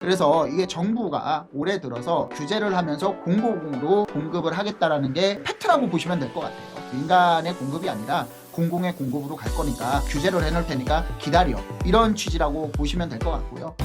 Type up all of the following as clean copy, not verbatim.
그래서 이게 정부가 올해 들어서 규제를 하면서 공공으로 공급을 하겠다라는 게 팩트라고 보시면 될 것 같아요. 민간의 공급이 아니라 공공의 공급으로 갈 거니까 규제를 해놓을 테니까 기다려, 이런 취지라고 보시면 될 것 같고요.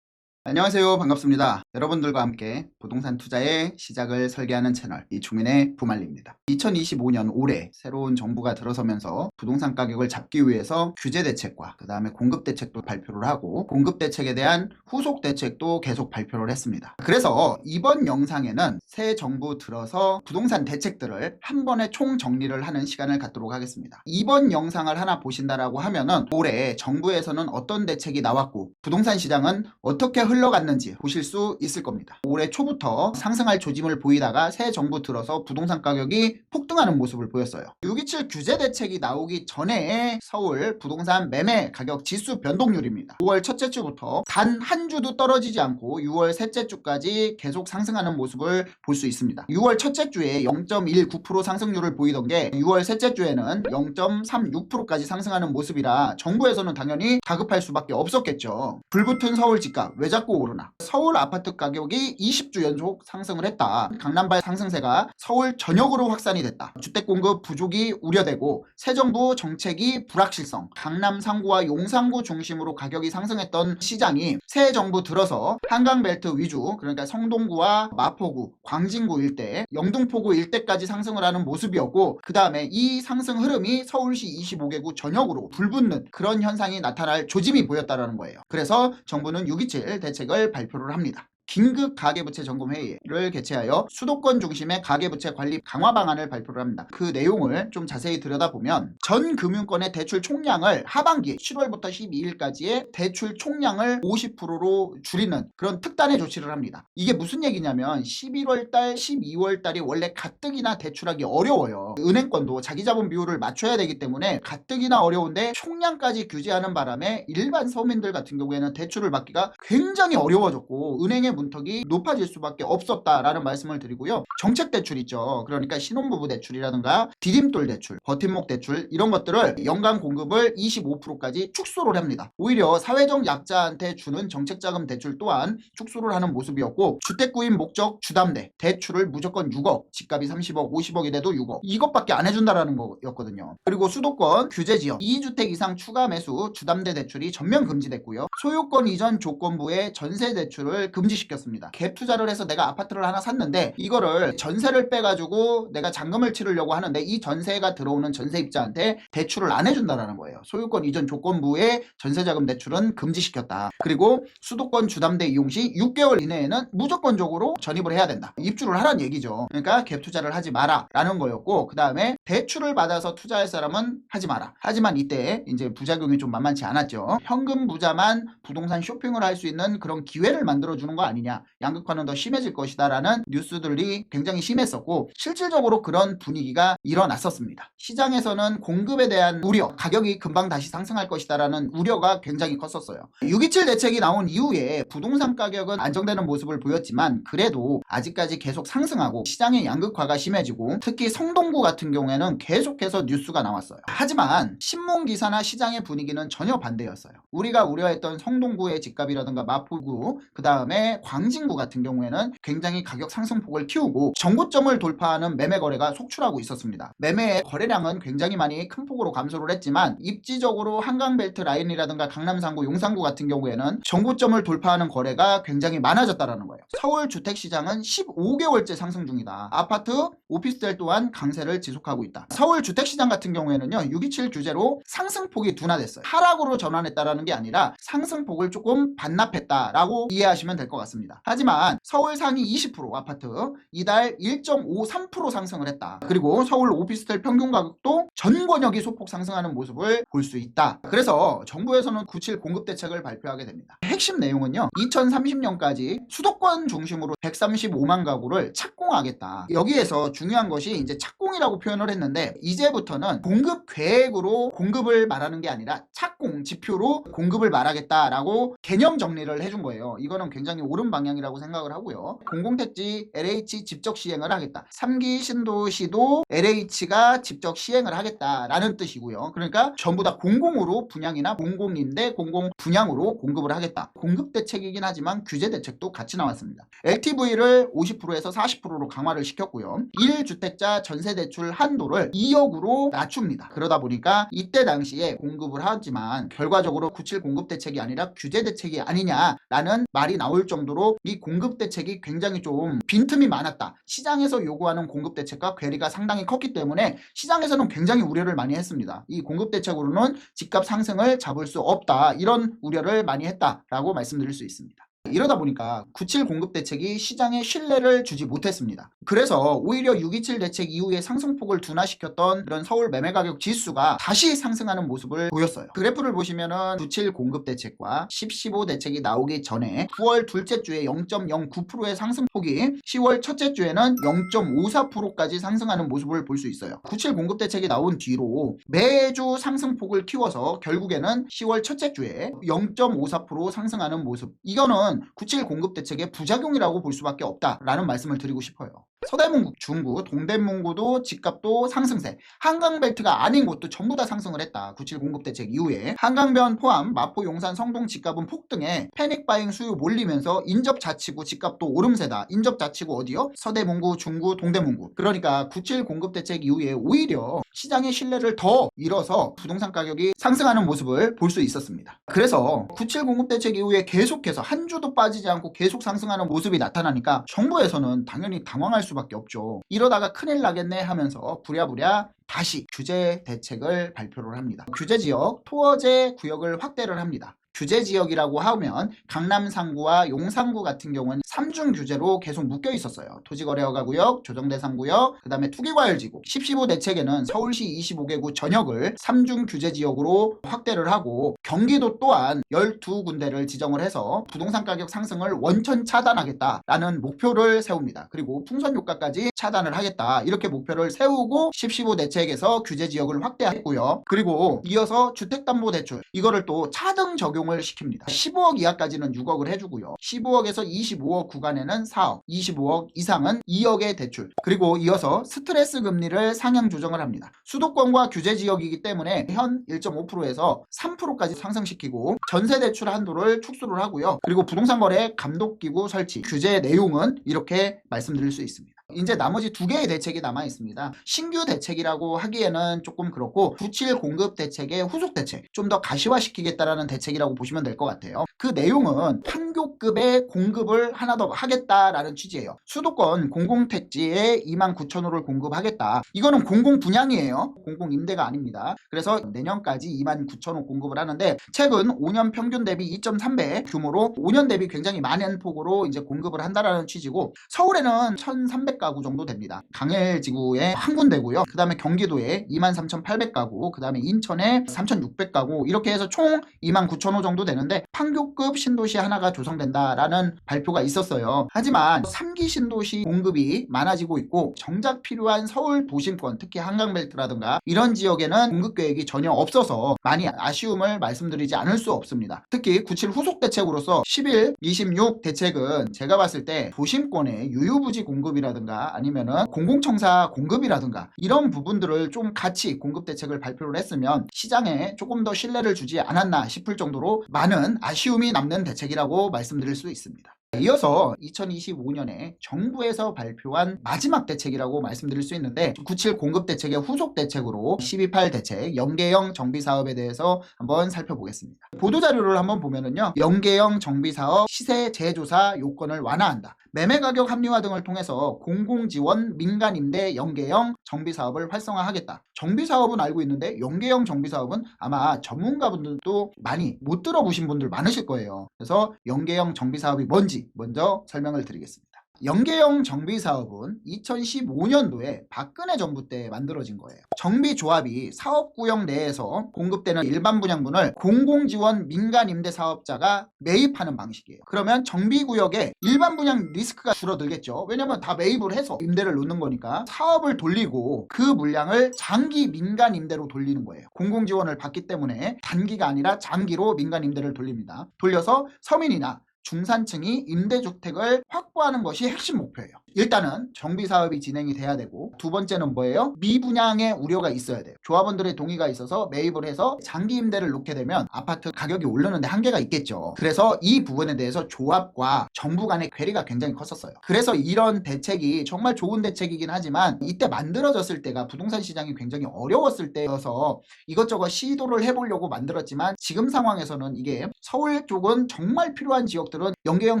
안녕하세요, 반갑습니다. 여러분들과 함께 부동산 투자의 시작을 설계하는 채널 이충민의 부말리입니다. 2025년 올해 새로운 정부가 들어서면서 부동산 가격을 잡기 위해서 규제 대책과 그 다음에 공급 대책도 발표를 하고, 공급 대책에 대한 후속 대책도 계속 발표를 했습니다. 그래서 이번 영상에는 새 정부 들어서 부동산 대책들을 한 번에 총 정리를 하는 시간을 갖도록 하겠습니다. 이번 영상을 하나 보신다라고 하면은 올해 정부에서는 어떤 대책이 나왔고 부동산 시장은 어떻게 흘러갔는지 보실 수 있을 겁니다. 올해 초부터 상승할 조짐을 보이다가 새 정부 들어서 부동산 가격이 폭등하는 모습을 보였어요. 6.27 규제 대책이 나오기 전에 서울 부동산 매매 가격 지수 변동률입니다. 5월 첫째 주부터 단 한 주도 떨어지지 않고 6월 셋째 주까지 계속 상승하는 모습을 볼 수 있습니다. 6월 첫째 주에 0.19% 상승률을 보이던 게 6월 셋째 주에는 0.36%까지 상승하는 모습이라 정부에서는 당연히 다급할 수밖에 없었겠죠. 불붙은 서울 집값 왜 자꾸 오르나? 서울 아파트 가격이 20주 연속 상승을 했다. 강남발 상승세가 서울 전역으로 확산이 됐다. 주택 공급 부족이 우려되고 새 정부 정책이 불확실성, 강남 상구와 용산구 중심으로 가격이 상승했던 시장이 새 정부 들어서 한강벨트 위주, 그러니까 성동구와 마포구, 광진구 일대, 영등포구 일대까지 상승을 하는 모습이었고, 그 다음에 이 상승 흐름이 서울시 25개구 전역으로 불붙는 그런 현상이 나타날 조짐이 보였다는 거예요. 그래서 정부는 6.27 대책을 발표를 합니다. 긴급 가계부채 점검회의를 개최하여 수도권 중심의 가계부채 관리 강화 방안을 발표를 합니다. 그 내용을 좀 자세히 들여다보면 전 금융권의 대출 총량을 하반기 7월부터 12일까지의 대출 총량을 50%로 줄이는 그런 특단의 조치를 합니다. 이게 무슨 얘기냐면 11월달, 12월달이 원래 가뜩이나 대출하기 어려워요. 은행권도 자기 자본 비율을 맞춰야 되기 때문에 가뜩이나 어려운데 총량까지 규제하는 바람에 일반 서민들 같은 경우에는 대출을 받기가 굉장히 어려워졌고 은행의 문턱이 높아질 수밖에 없었다라는 말씀을 드리고요. 정책 대출 있죠. 그러니까 신혼부부 대출이라든가 디딤돌 대출, 버팀목 대출, 이런 것들을 연간 공급을 25%까지 축소를 합니다. 오히려 사회적 약자한테 주는 정책자금 대출 또한 축소를 하는 모습이었고, 주택구입 목적 주담대 대출을 무조건 6억, 집값이 30억, 50억이 돼도 6억, 이것밖에 안 해준다라는 거였거든요. 그리고 수도권 규제지역 2주택 이상 추가 매수 주담대 대출이 전면 금지됐고요. 소유권 이전 조건부의 전세 대출을 금지시켰습니다. 갭 투자를 해서 내가 아파트를 하나 샀는데 이거를 전세를 빼가지고 내가 잔금을 치르려고 하는데 이 전세가 들어오는 전세입자한테 대출을 안 해준다는 거예요. 소유권 이전 조건부의 전세자금 대출은 금지시켰다. 그리고 수도권 주담대 이용 시 6개월 이내에는 무조건적으로 전입을 해야 된다. 입주를 하라는 얘기죠. 그러니까 갭 투자를 하지 마라 라는 거였고, 그 다음에 대출을 받아서 투자할 사람은 하지 마라. 하지만 이때 이제 부작용이 좀 만만치 않았죠. 현금 부자만 부동산 쇼핑을 할 수 있는 그런 기회를 만들어주는 거 아니냐, 양극화는 더 심해질 것이다 라는 뉴스들이 굉장히 심했었고, 실질적으로 그런 분위기가 일어났었습니다. 시장에서는 공급에 대한 우려, 가격이 금방 다시 상승할 것이다 라는 우려가 굉장히 컸었어요. 6.27 대책이 나온 이후에 부동산 가격은 안정되는 모습을 보였지만 그래도 아직까지 계속 상승하고 시장의 양극화가 심해지고, 특히 성동구 같은 경우에는 계속해서 뉴스가 나왔어요. 하지만 신문기사나 시장의 분위기는 전혀 반대였어요. 우리가 우려했던 성동구의 집값이라든가 마포구, 그 다음에 광진구 같은 경우에는 굉장히 가격 상승폭을 키우고 정고점을 돌파하는 매매 거래가 속출하고 있었습니다. 매매의 거래량은 굉장히 많이 큰 폭으로 감소를 했지만 입지적으로 한강벨트 라인이라든가 강남 상구, 용산구 같은 경우에는 정고점을 돌파하는 거래가 굉장히 많아졌다는 거예요. 서울 주택시장은 15개월째 상승 중이다. 아파트, 오피스텔 또한 강세를 지속하고 있다. 서울 주택시장 같은 경우에는요, 6.27 규제로 상승폭이 둔화됐어요. 하락으로 전환했다라는 게 아니라 상승폭을 조금 반납했다라고 이해하시면 될 것 같습니다. 하지만 서울 상위 20% 아파트 이달 1.53% 상승을 했다. 그리고 서울 오피스텔 평균 가격도 전 권역이 소폭 상승하는 모습을 볼 수 있다. 그래서 정부에서는 9.7 공급 대책을 발표하게 됩니다. 핵심 내용은요, 2030년까지 수도권 중심으로 135만 가구를 착공하겠다. 여기에서 중요한 것이 이제 착공이라고 표현을 했는데, 이제부터는 공급 계획으로 공급을 말하는 게 아니라 착공 지표로 공급을 말하겠다라고 개념 정리를 해준 거예요. 이거는 굉장히 옳은 방향이라고 생각을 하고요. 공공택지 LH 직접 시행을 하겠다. 3기 신도시도 LH가 직접 시행을 하겠다라는 뜻이고요. 그러니까 전부 다 공공으로 분양이나 공공임대 공공 분양으로 공급을 하겠다. 공급 대책이긴 하지만 규제 대책도 같이 나왔습니다. LTV를 50%에서 40%로 강화를 시켰고요. 1주택자 전세대출 한도를 2억으로 낮춥니다. 그러다 보니까 이때 당시에 공급을 하지만 결과적으로 97 공급 대책이 아니라 규제 대책이 아니냐라는 말이 나올 정도로 이 공급 대책이 굉장히 좀 빈틈이 많았다. 시장에서 요구하는 공급 대책과 괴리가 상당히 컸기 때문에 시장에서는 굉장히 우려를 많이 했습니다. 이 공급 대책으로는 집값 상승을 잡을 수 없다. 이런 우려를 많이 했다라고 말씀드릴 수 있습니다. 이러다 보니까 97 공급 대책이 시장에 신뢰를 주지 못했습니다. 그래서 오히려 627 대책 이후에 상승폭을 둔화시켰던 이런 서울 매매가격 지수가 다시 상승하는 모습을 보였어요. 그래프를 보시면은 97 공급 대책과 10.15 대책이 나오기 전에 9월 둘째 주에 0.09%의 상승폭이 10월 첫째 주에는 0.54%까지 상승하는 모습을 볼 수 있어요. 97 공급 대책이 나온 뒤로 매주 상승폭을 키워서 결국에는 10월 첫째 주에 0.54% 상승하는 모습, 이거는 97 공급 대책의 부작용이라고 볼 수밖에 없다라는 말씀을 드리고 싶어요. 서대문구, 중구, 동대문구도 집값도 상승세, 한강벨트가 아닌 곳도 전부 다 상승을 했다. 97 공급 대책 이후에 한강변 포함 마포, 용산, 성동 집값은 폭등해 패닉바잉 수요 몰리면서 인접자치구 집값도 오름세다. 인접자치구 어디요? 서대문구, 중구, 동대문구. 그러니까 97 공급 대책 이후에 오히려 시장의 신뢰를 더 잃어서 부동산 가격이 상승하는 모습을 볼 수 있었습니다. 그래서 97 공급 대책 이후에 계속해서 한 주도 빠지지 않고 계속 상승하는 모습이 나타나니까 정부에서는 당연히 당황할 수밖에 없죠. 이러다가 큰일 나겠네 하면서 부랴부랴 다시 규제 대책을 발표를 합니다. 규제지역 토어제 구역을 확대를 합니다. 규제지역이라고 하면 강남 상구와 용산구 같은 경우는 3중 규제로 계속 묶여 있었어요. 토지거래허가구역, 조정대상구역, 그 다음에 투기과열지구. 10.15 대책에는 서울시 25개구 전역을 3중 규제지역으로 확대를 하고 경기도 또한 12군데를 지정을 해서 부동산 가격 상승을 원천 차단하겠다라는 목표를 세웁니다. 그리고 풍선효과까지 차단을 하겠다. 이렇게 목표를 세우고 10.15 대책에서 규제지역을 확대했고요. 그리고 이어서 주택담보대출, 이거를 또 차등 적용 을 시킵니다. 15억 이하까지는 6억을 해주고요. 15억에서 25억 구간에는 4억, 25억 이상은 2억의 대출. 그리고 이어서 스트레스 금리를 상향 조정을 합니다. 수도권과 규제 지역이기 때문에 현 1.5%에서 3%까지 상승시키고 전세 대출 한도를 축소를 하고요. 그리고 부동산 거래 감독기구 설치. 규제 내용은 이렇게 말씀드릴 수 있습니다. 이제 나머지 두 개의 대책이 남아 있습니다. 신규 대책이라고 하기에는 조금 그렇고 97 공급 대책의 후속 대책, 좀 더 가시화시키겠다라는 대책이라고 보시면 될 것 같아요. 그 내용은 판교급의 공급을 하나 더 하겠다라는 취지예요. 수도권 공공택지에 29,000호를 공급하겠다. 이거는 공공 분양이에요. 공공 임대가 아닙니다. 그래서 내년까지 29,000호 공급을 하는데 최근 5년 평균 대비 2.3배 규모로 5년 대비 굉장히 많은 폭으로 이제 공급을 한다라는 취지고, 서울에는 1,300가구 정도 됩니다. 강일지구에 한 군데고요. 그 다음에 경기도에 23,800가구, 그 다음에 인천에 3,600가구, 이렇게 해서 총 29,000호 정도 되는데 판교급 신도시 하나가 조성된다라는 발표가 있었어요. 하지만 3기 신도시 공급이 많아지고 있고 정작 필요한 서울 도심권, 특히 한강벨트라든가 이런 지역에는 공급 계획이 전혀 없어서 많이 아쉬움을 말씀드리지 않을 수 없습니다. 특히 97 후속 대책으로서 11, 26 대책은 제가 봤을 때 도심권의 유유부지 공급이라든가 아니면은 공공청사 공급이라든가 이런 부분들을 좀 같이 공급 대책을 발표를 했으면 시장에 조금 더 신뢰를 주지 않았나 싶을 정도로 많은 아쉬움이 남는 대책이라고 말씀드릴 수 있습니다. 이어서 2025년에 정부에서 발표한 마지막 대책이라고 말씀드릴 수 있는데 97 공급 대책의 후속 대책으로 12.8 대책 연계형 정비사업에 대해서 한번 살펴보겠습니다. 보도자료를 한번 보면은요, 연계형 정비사업 시세 재조사 요건을 완화한다. 매매가격 합리화 등을 통해서 공공지원 민간임대 연계형 정비사업을 활성화하겠다. 정비사업은 알고 있는데 연계형 정비사업은 아마 전문가분들도 많이 못 들어보신 분들 많으실 거예요. 그래서 연계형 정비사업이 뭔지 먼저 설명을 드리겠습니다. 연계형 정비사업은 2015년도에 박근혜 정부 때 만들어진 거예요. 정비조합이 사업구역 내에서 공급되는 일반 분양분을 공공지원 민간임대사업자가 매입하는 방식이에요. 그러면 정비구역에 일반 분양 리스크가 줄어들겠죠. 왜냐면 다 매입을 해서 임대를 놓는 거니까 사업을 돌리고 그 물량을 장기 민간임대로 돌리는 거예요. 공공지원을 받기 때문에 단기가 아니라 장기로 민간임대를 돌립니다. 돌려서 서민이나 중산층이 임대주택을 확보하는 것이 핵심 목표예요. 일단은 정비사업이 진행이 돼야 되고, 두 번째는 뭐예요? 미분양의 우려가 있어야 돼요. 조합원들의 동의가 있어서 매입을 해서 장기 임대를 놓게 되면 아파트 가격이 오르는데 한계가 있겠죠. 그래서 이 부분에 대해서 조합과 정부 간의 괴리가 굉장히 컸었어요. 그래서 이런 대책이 정말 좋은 대책이긴 하지만 이때 만들어졌을 때가 부동산 시장이 굉장히 어려웠을 때여서 이것저것 시도를 해보려고 만들었지만, 지금 상황에서는 이게 서울 쪽은 정말 필요한 지역들은 연계형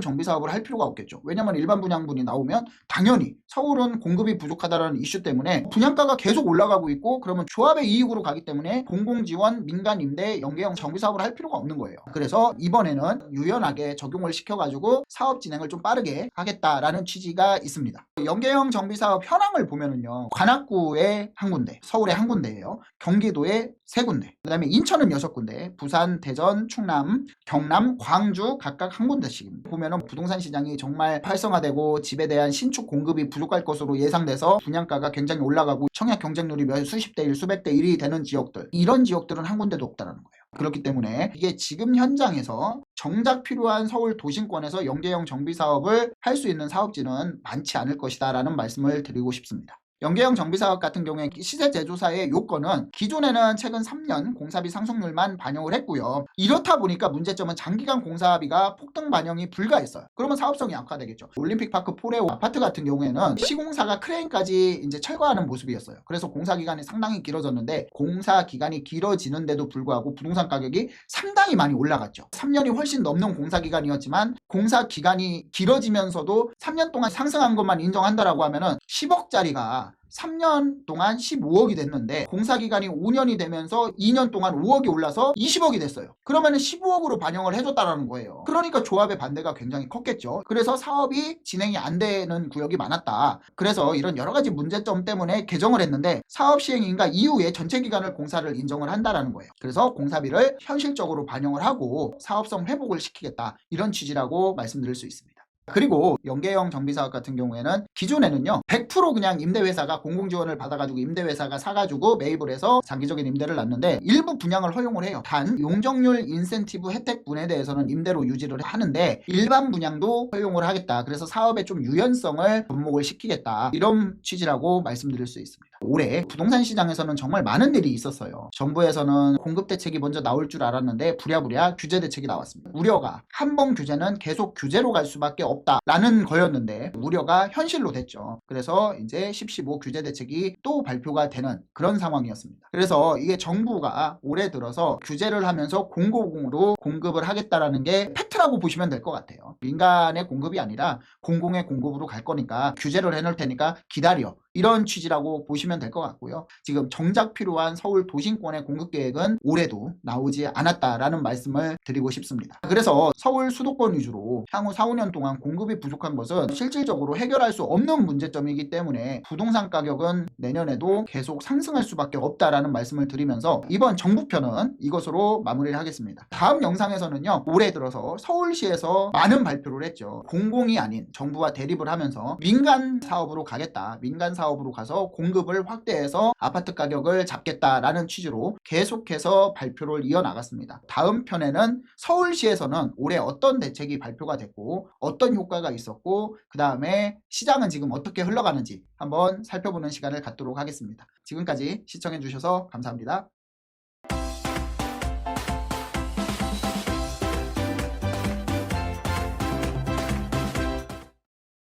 정비사업을 할 필요가 없겠죠. 왜냐하면 일반 분양분이 나오면 당연히 서울은 공급이 부족하다는 이슈 때문에 분양가가 계속 올라가고 있고, 그러면 조합의 이익으로 가기 때문에 공공지원, 민간임대, 연계형 정비사업을 할 필요가 없는 거예요. 그래서 이번에는 유연하게 적용을 시켜가지고 사업 진행을 좀 빠르게 하겠다라는 취지가 있습니다. 연계형 정비사업 현황을 보면은요, 관악구에 한 군데, 서울에 한 군데예요. 경기도에 3군데, 그 다음에 인천은 6군데, 부산, 대전, 충남, 경남, 광주 각각 한 군데씩입니다. 보면은 부동산 시장이 정말 활성화되고 집에 대한 신축 공급이 부족할 것으로 예상돼서 분양가가 굉장히 올라가고 청약 경쟁률이 수십 대 1, 수백 대 1이 되는 지역들, 이런 지역들은 한 군데도 없다라는 거예요. 그렇기 때문에 이게 지금 현장에서 정작 필요한 서울 도심권에서 연계형 정비사업을 할 수 있는 사업지는 많지 않을 것이다 라는 말씀을 드리고 싶습니다. 연계형 정비사업 같은 경우에 시세 제조사의 요건은 기존에는 최근 3년 공사비 상승률만 반영을 했고요. 이렇다 보니까 문제점은 장기간 공사비가 폭등 반영이 불가했어요. 그러면 사업성이 악화되겠죠. 올림픽파크 포레오 아파트 같은 경우에는 시공사가 크레인까지 이제 철거하는 모습이었어요. 그래서 공사 기간이 상당히 길어졌는데, 공사 기간이 길어지는데도 불구하고 부동산 가격이 상당히 많이 올라갔죠. 3년이 훨씬 넘는 공사 기간이었지만 공사 기간이 길어지면서도 3년 동안 상승한 것만 인정한다라고 하면은 10억짜리가 3년 동안 15억이 됐는데 공사기간이 5년이 되면서 2년 동안 5억이 올라서 20억이 됐어요. 그러면 15억으로 반영을 해줬다라는 거예요. 그러니까 조합의 반대가 굉장히 컸겠죠. 그래서 사업이 진행이 안 되는 구역이 많았다. 그래서 이런 여러 가지 문제점 때문에 개정을 했는데, 사업 시행인가 이후에 전체 기간을 공사를 인정을 한다라는 거예요. 그래서 공사비를 현실적으로 반영을 하고 사업성 회복을 시키겠다, 이런 취지라고 말씀드릴 수 있습니다. 그리고 연계형 정비사업 같은 경우에는 기존에는요 100% 그냥 임대회사가 공공지원을 받아가지고 임대회사가 사가지고 매입을 해서 장기적인 임대를 놨는데, 일부 분양을 허용을 해요. 단 용적률 인센티브 혜택분에 대해서는 임대로 유지를 하는데 일반 분양도 허용을 하겠다. 그래서 사업의 좀 유연성을 접목을 시키겠다, 이런 취지라고 말씀드릴 수 있습니다. 올해 부동산 시장에서는 정말 많은 일이 있었어요. 정부에서는 공급 대책이 먼저 나올 줄 알았는데 부랴부랴 규제 대책이 나왔습니다. 우려가 한 번 규제는 계속 규제로 갈 수밖에 없다라는 거였는데 우려가 현실로 됐죠. 그래서 이제 10.15 규제 대책이 또 발표가 되는 그런 상황이었습니다. 그래서 이게 정부가 올해 들어서 규제를 하면서 공공으로 공급을 하겠다라는 게 팩트라고 보시면 될 것 같아요. 민간의 공급이 아니라 공공의 공급으로 갈 거니까 규제를 해놓을 테니까 기다려, 이런 취지라고 보시면 될 것 같고요. 지금 정작 필요한 서울 도심권의 공급 계획은 올해도 나오지 않았다라는 말씀을 드리고 싶습니다. 그래서 서울 수도권 위주로 향후 4, 5년 동안 공급이 부족한 것은 실질적으로 해결할 수 없는 문제점이기 때문에 부동산 가격은 내년에도 계속 상승할 수밖에 없다라는 말씀을 드리면서 이번 정부편은 이것으로 마무리를 하겠습니다. 다음 영상에서는요, 올해 들어서 서울시에서 많은 발표를 했죠. 공공이 아닌 정부와 대립을 하면서 민간 사업으로 가겠다, 민간 사업으로 가서 공급을 확대해서 아파트 가격을 잡겠다라는 취지로 계속해서 발표를 이어나갔습니다. 다음 편에는 서울시에서는 올해 어떤 대책이 발표가 됐고 어떤 효과가 있었고 그 다음에 시장은 지금 어떻게 흘러가는지 한번 살펴보는 시간을 갖도록 하겠습니다. 지금까지 시청해 주셔서 감사합니다.